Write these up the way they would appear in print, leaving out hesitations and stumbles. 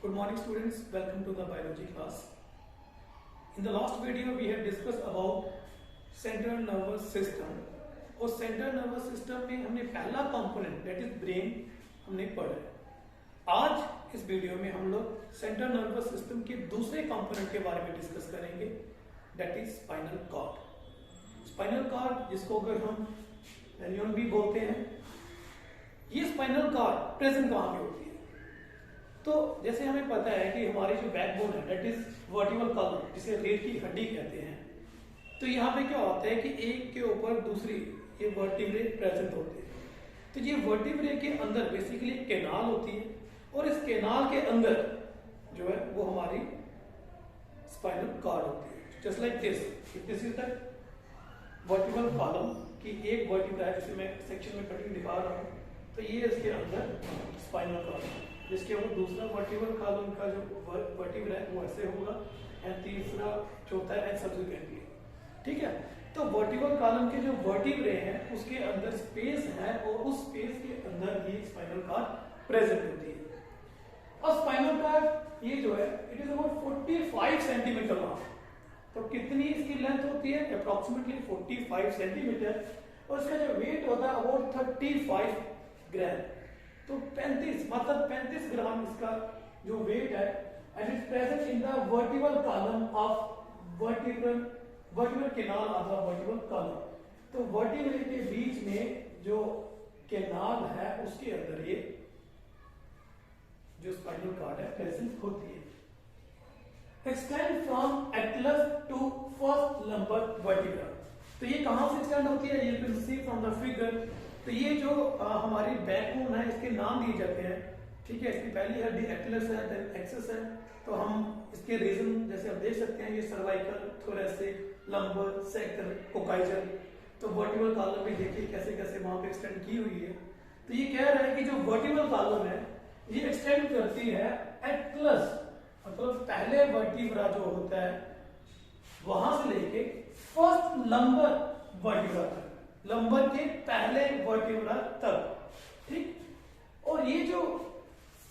Good morning students, welcome to the biology class. In the last video we had discussed about central nervous system और central nervous system में हमने पहला component that is brain हमने पढ़ा है। आज इस वीडियो में हम लोग central nervous system के दूसरे component के बारे में डिस्कस करेंगे that is spinal cord. Spinal cord जिसको अगर हम न्यूरॉन भी बोलते हैं, ये स्पाइनल कॉर्ड प्रेजेंट कहाँ पे होती है? तो जैसे हमें पता है कि हमारी जो बैकबोन है दैट इज वर्टिब्रल कॉलम, जिसे रीढ़ की हड्डी कहते हैं। तो यहाँ पे क्या होता है कि एक के ऊपर दूसरी ये वर्टिब्रे प्रेजेंट होते हैं। तो ये वर्टिब्रे के अंदर बेसिकली कैनाल होती है और इस कैनाल के अंदर जो है वो हमारी स्पाइनल कॉर्ड होती है। Just like this is the vertebral column की एक वर्टिब्रा है, जिसे मैं सेक्शन में कटिंग दिखा रहा हूँ। तो ये इसके अंदर स्पाइनल कॉर्ड, जिसके ऊपर दूसरा वर्टिब्रल कॉलम का जो वर्टिब्रा है वो ऐसे होगा एंड तीसरा चौथा एंड सब्सिक्वेंटली। ठीक है, तो वर्टिब्रल कॉलम के जो वर्टिब्रे हैं उसके अंदर स्पेस है और उस स्पेस के अंदर ही स्पाइनल कॉर्ड प्रेजेंट होती है। और स्पाइनल कॉर्ड ये जो है it is about 45 centimetre long. तो कितनी इसकी लेंथ होती है? Approximately 45 centimetre. और इसका जो वेट होता है अबाउट 35 ग्राम। तो 35 ग्राम इसका जो वेट है and it present in the vertebral column of vertebral canal of the vertebral column. तो वर्टिब्रे के बीच में जो कैनाल है उसके अंदर ये जो स्पाइनल कॉर्ड है प्रेजेंट होती है। Extend from atlas to first lumbar vertebra. तो ये कहां से एक्सटेंड होती है? You can see from the figure. तो ये जो हमारी बैकबोन है इसके नाम दिए जाते हैं। ठीक है, इसकी पहली हड्डी एटलस है, देन एक्सिस है। तो हम इसके रीजन जैसे आप देख सकते हैं, ये सर्वाइकल, थोरेसिक, लंबर, सैक्रल, कोकाइजल। तो वर्टिब्रल कॉलम भी देखिए कैसे कैसे वहां पे एक्सटेंड की हुई है। तो ये कह रहा है कि जो वर्टिब्रल कॉलम है ये एक्सटेंड करती है एटलस, मतलब पहले वर्टिब्रा जो होता है वहां से लेके फर्स्ट लंबर वर्टिब्रा तक, लंबर के पहले वर्टिब्रा तक। ठीक, और ये जो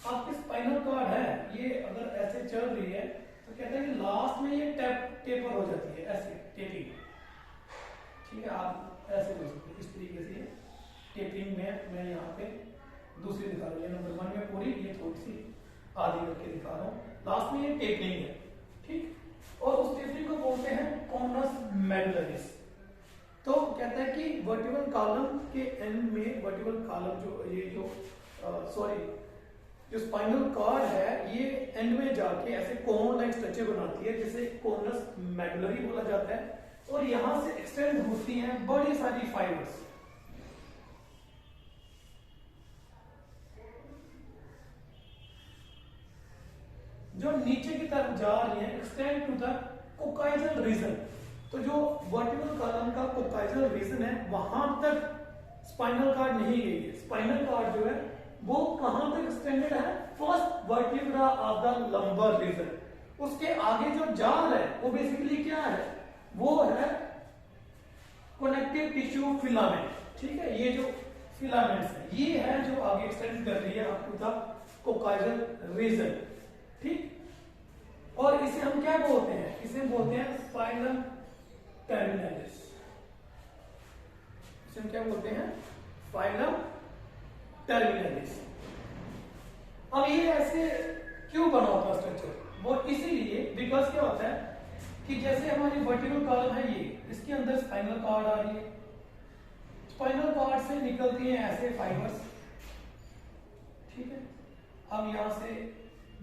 आपकी स्पाइनल कॉर्ड है ये अगर ऐसे चल रही है तो कहते हैं कि लास्ट में ये टेपर हो जाती है, ऐसे टेपिंग। ठीक है, आप ऐसे कर सकते हैं इस तरीके से टेपिंग में। मैं यहाँ पे दूसरी दिखा रहा हूँ, नंबर 1 में पूरी, ये थोड़ी सी आधी करके दिखा रहा हूँ। लास्ट में ये टेपिंग है। ठीक, और उस टेपिंग को बोलते हैं कॉनस मेडुलरिस। तो कहता है कि वर्टिब्रल कॉलम के एंड में वर्टिब्रल कॉलम जो ये जो जो स्पाइनल कॉर्ड है ये एंड में जाके ऐसे कोन लाइक स्ट्रक्चर बनाती है जिसे कोनस मेडुलरी बोला जाता है। और यहां से एक्सटेंड होती हैं बड़ी सारी फाइबर्स। जो नीचे की तरफ जा रही है, एक्सटेंड टू द कोकाइजल रीजन। तो जो वर्टिब्रल कॉलम का कोकाइजल रीजन है वहां तक स्पाइनल कॉर्ड नहीं गई है। स्पाइनल कॉर्ड जो है वो कहां तक एक्सटेंडेड है? First vertebra of the lumbar region. उसके आगे जो जाल है वो बेसिकली क्या है? वो है कनेक्टिव टिश्यू फिलामेंट। ठीक है, ये जो फिलामेंट्स है ये है जो आगे एक्सटेंड कर रही है अप टू द कोकाइजल रीजन। ठीक, और इसे हम क्या बोलते हैं? इसे बोलते हैं स्पाइनम टर्मिनलिस। इसे हम क्या बोलते हैं? स्पाइनम टर्मिनलिस। अब ये ऐसे क्यों बना होता है स्ट्रक्चर? वो इसीलिए बिकॉज क्या होता है कि जैसे हमारी वर्टिब्रल कॉलम है ये, इसके अंदर स्पाइनल कॉर्ड आ रही है। स्पाइनल कॉर्ड से निकलती हैं ऐसे फाइबर्स। ठीक है, अब यहां से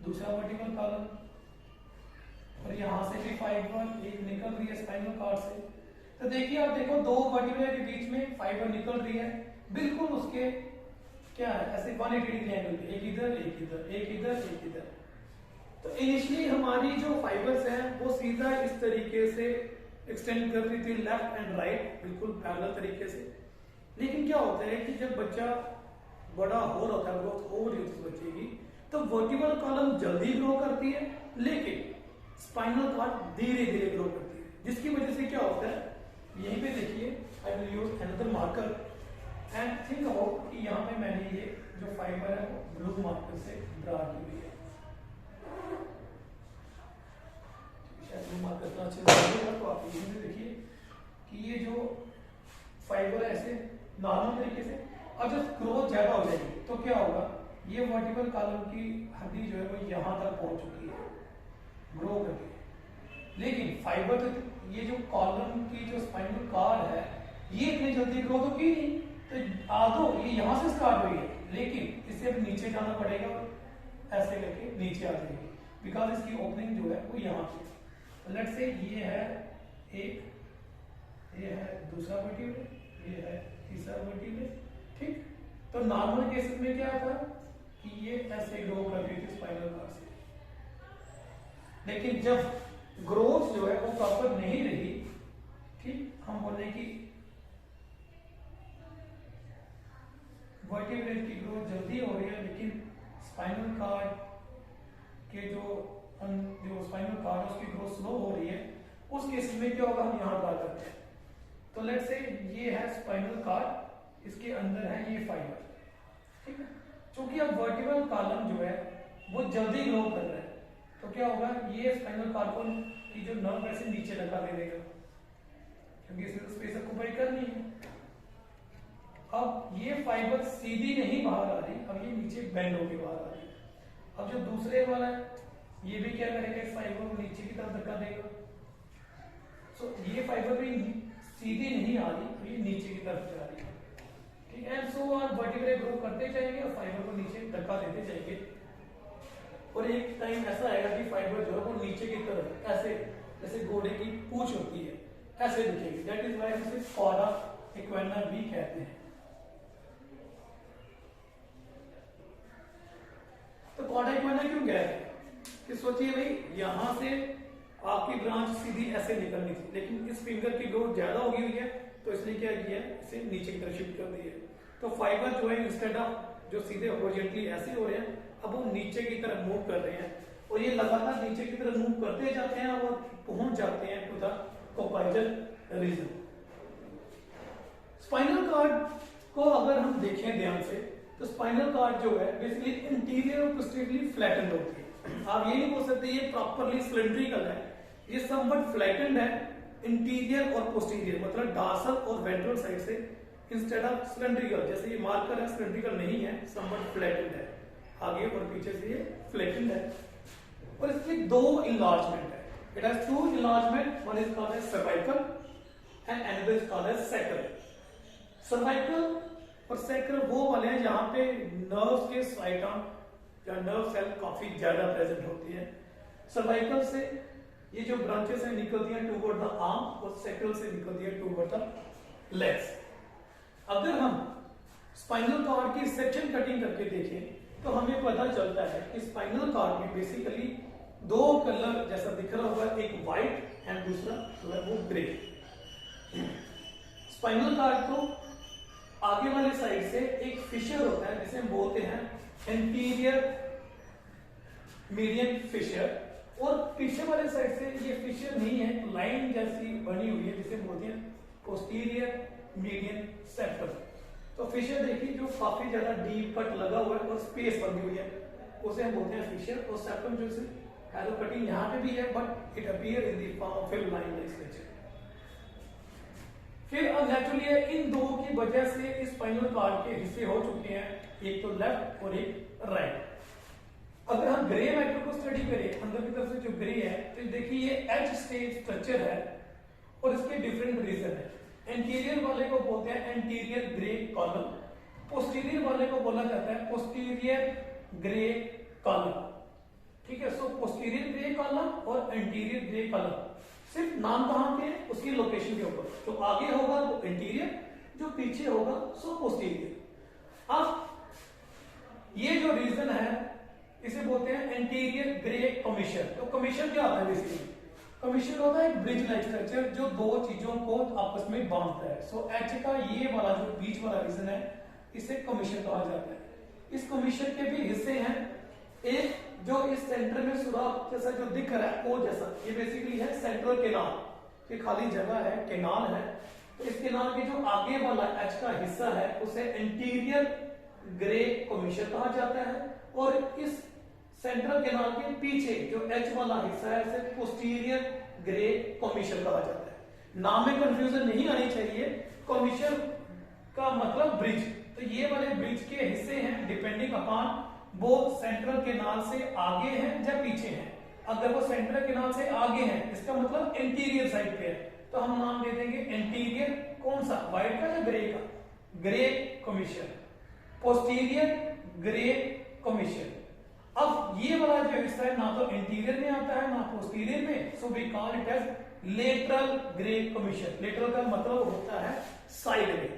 दूसरा वर्टिब्रल कॉलम और यहां से भी फाइबर एक निकल रही है स्पाइनल कॉर्ड से। तो देखिए, आप देखो दो वर्टिब्रा के बीच में फाइबर निकल रही है, बिल्कुल उसके क्या है ऐसे 180 डिग्री एंगल पे, एक इधर एक इधर एक इधर एक इधर। तो इनिशियली हमारी जो फाइबर्स हैं वो सीधा इस तरीके से एक्सटेंड कर रही थी लेफ्ट एंड राइट, बिल्कुल पैरेलल तरीके से। लेकिन क्या होता है कि जब बच्चा बड़ा हो रहा है, ग्रोथ हो रही होती है बच्चे की, तो वर्टिब्रल कॉलम जल्दी ग्रो करती है लेकिन स्पाइनल कॉर्ड धीरे धीरे ग्रो करती है। जिसकी वजह से क्या होता है, यहीं पे देखिए, I will use another marker and think about कि यहाँ पे मैंने ये जो फाइबर है वो ब्लू मार्कर से ड्रा की हुई है। फाइबर है ऐसे नॉर्मल तरीके से, और जब ग्रोथ ज्यादा हो जाएगी तो क्या होगा, ये वर्टिकल कॉलम की हड्डी जो है वो यहाँ तक पहुंच चुकी है ग्रो करके, लेकिन फाइबर तो ये जो कॉलम की जो स्पाइनल कॉर्ड है ये इतनी जल्दी ग्रो तो की नहीं, तो आदो ये यहाँ से स्टार्ट हुई है, लेकिन इसे अब नीचे जाना पड़ेगा और ऐसे करके नीचे आ जाएगी, बिकॉज इसकी ओपनिंग जो है वो यहाँ पे। लेट्स से ये है एक, ये है दूसरा वर्टिब्रेट, ये है तीसरा वर्टिब्रेट, ठीक। तो नॉर्मल केसेस में क्या था कि ये ऐसे ग्रो कर रही थी स्पाइनल कॉर्ड से, लेकिन जब ग्रोथ जो है वो प्रॉपर नहीं रही, ठीक, हम बोले कि वर्टिब्रेट की ग्रोथ जल्दी हो रही है लेकिन स्पाइनल कॉर्ड के जो स्पाइनल कॉर्ड है उसकी ग्रोथ स्लो हो रही है, उस केस में क्या होगा, हम यहाँ ड्रा करते हैं। तो लेट्स से ये है स्पाइनल कॉर्ड, इसके अंदर है ये फाइबर, ठीक है। क्योंकि अब वर्टिब्रल कॉलम जो है वो जल्दी ग्रो कर रहा है, तो क्या होगा, ये स्पाइनल कॉर्ड की जो नर्व है इसे नीचे लगा दे देगा, क्योंकि इसे तो स्पेस ऑक्यूपाई करनी है। अब ये फाइबर सीधी नहीं बाहर आ रही, अब ये नीचे बेंड होके बाहर आ रही है। अब जो दूसरे वाला है ये भी क्या करेगा, इस फाइबर को नीचे की तरफ धक्का देगा, सो ये फाइबर भी सीधी नहीं आ रही, तो ये नीचे की तरफ जा रही है, ठीक है। And so on, vertebrae grow करते जाएंगे और फाइबर को नीचे धक्का देते जाएंगे, और एक टाइम ऐसा आएगा कि फाइबर जो है वो नीचे की तरफ ऐसे, जैसे घोड़े की पूंछ होती है ऐसे दिखेगी। दैट इज व्हाई इसे कॉर्डा इक्वेना भी कहते हैं। तो कॉर्डा इक्वेना क्यों कहते हैं, कि सोचिए भाई यहां से आपकी ब्रांच सीधी ऐसे निकलनी थी, लेकिन इस फिंगर की ग्रोथ ज्यादा होगी हुई है, तो इसने क्या किया, इसे नीचे की तरफ शिफ्ट कर दिया। तो फाइबर जो है इंस्टेड ऑफ जो सीधे हॉरिजॉन्टली ऐसे हो रहे हैं, अब वो नीचे की तरफ मूव कर रहे हैं, और ये लगातार नीचे की तरफ मूव करते जाते हैं और पहुंच जाते हैं to the coccygeal region. Spinal cord को अगर हम देखें ध्यान से, तो स्पाइनल कॉर्ड जो है बेसिकली इंटीरियर और पोस्टीरियरली फ्लैटेंड होती है। आप ये नहीं बोल सकते ये प्रॉपरली सिलिंड्रिकल है, ये समवट फ्लैटेंड है इंटीरियर और पोस्टीरियर, मतलब डार्सल और वेंट्रल साइड से, इंस्टेड ऑफ सिलिंड्रिकल। जैसे ये मार्कर है सिलिंड्रिकल नहीं है, समवट फ्लैटेंड है, आगे और पीछे से ये फ्लैटेंड है। और इसकी दो इनलार्जमेंट है, it has two enlargement, one is called as cervical and another is called as sacral. Cervical और सैक्रल वो वाले हैं जहां पे नर्व्स के साइटम या नर्व सेल काफी ज्यादा प्रेजेंट होती है। सर्वाइकल से ये जो ब्रांचेस हैं निकलती हैं टूवर्ड द आर्म, और सैक्रल से निकलती है टूवर्ड द लेग्स। अगर हम स्पाइनल कॉर्ड की सेक्शन कटिंग करके देखें तो हमें पता चलता है कि स्पाइनल कॉर्ड में बेसिकली दो कलर जैसा दिख रहा होगा, एक व्हाइट एंड दूसरा जो है वो ग्रे। स्पाइनल कॉर्ड को आगे वाली साइड से एक फिशर होता है जिसे हम बोलते हैं एंटीरियर मीडियन फिशर, और पीछे वाले साइड से ये फिशर नहीं है, लाइन जैसी बनी हुई है जिसे बोलते हैं पोस्टीरियर मीडियन सेप्टम। तो फिशर देखिए जो काफी ज्यादा डीप कट लगा हुआ है और स्पेस बनी हुई है, उसे हम बोलते हैं फिशर। और सेप्टम जो से हैलो कटिंग यहाँ पे भी है, but it appear in the form of film line like structure. फिर अब नेचुरली इन दो की वजह से इस स्पाइनल कॉर्ड के हिस्से हो चुके हैं, एक तो लेफ्ट और एक राइट। अगर हम ग्रे मैटर को स्टडी करें, अंदर की तरफ से जो ग्रे है, तो देखिए ये एच स्टेज स्ट्रक्चर है और इसके डिफरेंट रीजन है। एंटीरियर वाले को बोलते हैं एंटीरियर ग्रे कॉलम, पोस्टीरियर वाले को बोला जाता है पोस्टीरियर ग्रे कॉलम, ठीक है। सो पोस्टीरियर ग्रे कॉलम और एंटीरियर ग्रे कॉलम सिर्फ नाम कहां पे है, उसकी लोकेशन के ऊपर, जो आगे होगा वो इंटीरियर, जो पीछे होगा सो पोस्टीरियर। अब ये जो रीजन है इसे बोलते हैं एंटीरियर ग्रे कमीशन। तो कमीशन क्या होता है बेसिकली, कमीशन होता है एक ब्रिज लाइक स्ट्रक्चर जो दो चीजों को आपस में बांधता है। सो एच का ये वाला जो बीच वाला रीजन है इसे कमीशन कहा जाता है। इस कमीशन के भी हिस्से हैं, एक जो इस सेंटर में सुराख जैसा जो दिख रहा है ओ जैसा, ये बेसिकली है सेंट्रल केनाल, ये खाली जगह है, केनाल है। तो इस केनाल के जो आगे वाला एच का हिस्सा है उसे एंटीरियर ग्रे कमीशन कहा जाता है, और इस सेंट्रल केनाल के पीछे जो एच वाला हिस्सा है उसे पोस्टीरियर ग्रे कमीशन कहा जाता है। नाम में कंफ्यूजन नहीं आनी चाहिए, कमीशन का मतलब ब्रिज। तो ये वाले ब्रिज के हिस्से हैं डिपेंडिंग अपॉन वो सेंट्रल कैनाल से आगे हैं या पीछे हैं। अगर वो सेंट्रल कैनाल से आगे हैं इसका मतलब इंटीरियर साइड पे है, तो हम नाम दे देंगे इंटीरियर। कौन सा, व्हाइट का या ग्रे का, grey commission. Posterior grey commission. अब ये वाला जो हिस्सा है ना तो इंटीरियर में आता है ना पोस्टीरियर में, so we call it as lateral grey commission. Lateral का मतलब होता है साइड में,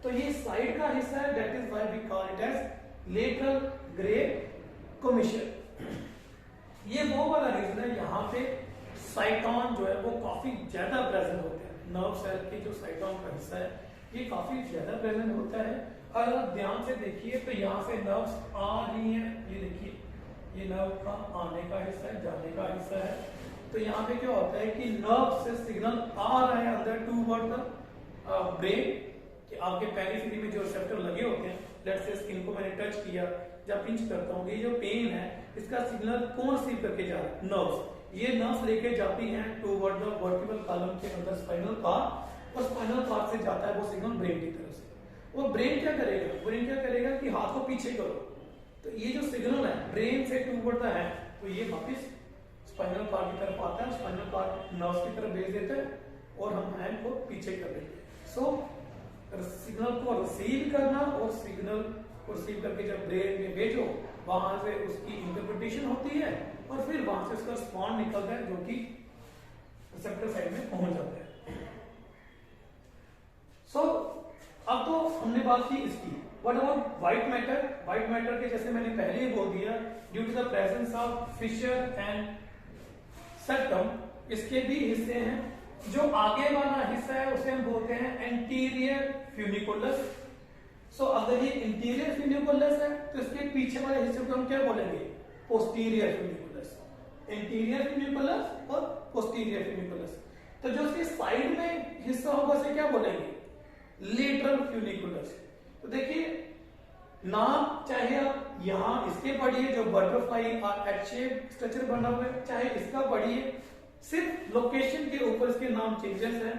तो ये साइड का हिस्सा है, that is why we call it as lateral grey commission. ये वो वाला रीजन है यहाँ पे साइटोन जो है वो काफी ज्यादा प्रेजेंट होते हैं। नर्व सेल के जो साइटोन का हिस्सा है ये काफी ज्यादा प्रेजेंट होता है। अगर आप ध्यान से देखिए तो यहाँ से नर्व्स आ रही हैं, ये देखिए ये नर्व का आने का हिस्सा है, जाने का हिस्सा है। तो यहाँ पे क्या होता है कि नर्व से सिग्नल आ रहा है अंदर टूवर्ड द ब्रेन, कि आपके पेरिफेरी में जो रिसेप्टर लगे होते हैं, लेट्स से स्किन को मैंने टच किया या पिंच करता हूँ, ये जो पेन है इसका सिग्नल कौन रिसीव करके जा रहा है, नर्व्स। ये नर्व्स लेके जाती हैं टूवर्ड द वर्टिब्रल कॉलम के अंदर स्पाइनल कॉर्ड, और स्पाइनल कॉर्ड से जाता है वो सिग्नल ब्रेन की तरफ से। वो ब्रेन क्या करेगा, ब्रेन क्या करेगा कि हाथ को पीछे करो, तो ये जो सिग्नल है ब्रेन से टूवर्ड द हैंड, तो ये वापस स्पाइनल कॉर्ड की तरफ आता है, स्पाइनल कॉर्ड नर्व्स की तरफ भेज देता है और हम हैंड को पीछे कर देते हैं। सो सिग्नल को रिसीव करना और सिग्नल को रिसीव करके जब ब्रेन में भेजो, वहां से उसकी इंटरप्रिटेशन होती है और फिर वहां से उसका रिस्पॉन्ड निकलता है जो कि रिसेप्टर साइड में पहुंच जाता है। सो अब तो हमने बात की इसकी। What about white matter? White matter के जैसे मैंने पहले ही बोल दिया, due to the presence of fissure and septum, इसके भी हिस्से हैं। जो आगे वाला हिस्सा है उसे हम बोलते हैं एंटीरियर फ्यूनिकुलस। सो अगर ये इंटीरियर फ्यूनिकुलस है तो इसके पीछे वाले हिस्से को हम क्या बोलेंगे, पोस्टीरियर फ्यूनिकुलस। इंटीरियर फ्यूनिकुलस और पोस्टीरियर फ्यूनिकुलस। तो जो इसके साइड में हिस्सा होगा उसे क्या बोलेंगे, लेटरल फ्यूनिकुलस। तो देखिए नाम चाहे आप यहां इसके पढ़िए जो बटरफ्लाई और एच शेप स्ट्रक्चर बना हुआ है, चाहे इसका पढ़िए, सिर्फ लोकेशन के ऊपर इसके नाम चेंजेस हैं।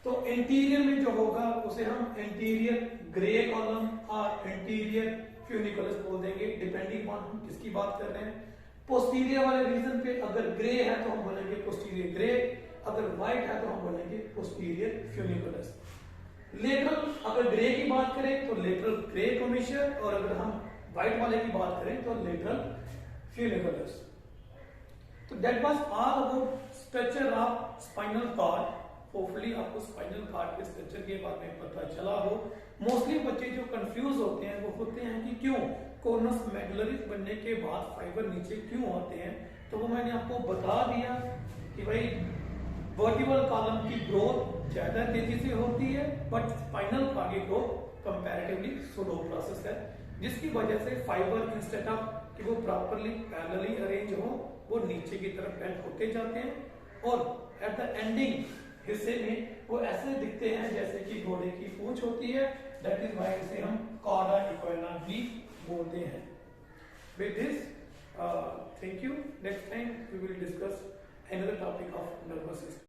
तो इंटीरियर में जो होगा उसे हम इंटीरियर ग्रे कॉलम और इंटीरियर फ्यूनिकुलस बोल देंगे, डिपेंडिंग ऑन हम किसकी बात कर रहे हैं। पोस्टीरियर वाले रीजन पे अगर ग्रे है तो हम बोलेंगे पोस्टीरियर ग्रे, अगर व्हाइट है तो हम बोलेंगे पोस्टीरियर फ्यूनिकुलस। लेटरल अगर ग्रे की बात करें तो लेटरल ग्रे कमीशन, और अगर हम व्हाइट वाले की बात करें तो लेटरल फ्यूनिकुलस। तो that was all about structure of spinal cord. Hopefully आपको स्पाइनल कॉर्ड के स्ट्रक्चर के बारे में पता चला हो। मोस्टली बच्चे जो कंफ्यूज होते हैं वो होते हैं कि क्यों कॉर्नस मेडुलरिस बनने के बाद फाइबर नीचे क्यों आते हैं। तो वो मैंने आपको बता दिया कि भाई वर्टिब्रल कॉलम की ग्रोथ ज्यादा तेजी से होती है, बट स्पाइनल कॉर्ड की ग्रोथ कंपैरेटिवली स्लो प्रोसेस है, जिसकी वजह से फाइबर इंस्टेड ऑफ कि वो प्रॉपर्ली पैरेलली अरेंज हो, वो नीचे की तरफ बेंड होते जाते हैं और एट द एंडिंग हिस्से में वो ऐसे दिखते हैं जैसे कि घोड़े की पूंछ होती है। दैट इज व्हाई इसे हम कॉर्डा इक्विना भी बोलते हैं। With this thank you. Next time we will discuss another topic of nervous system.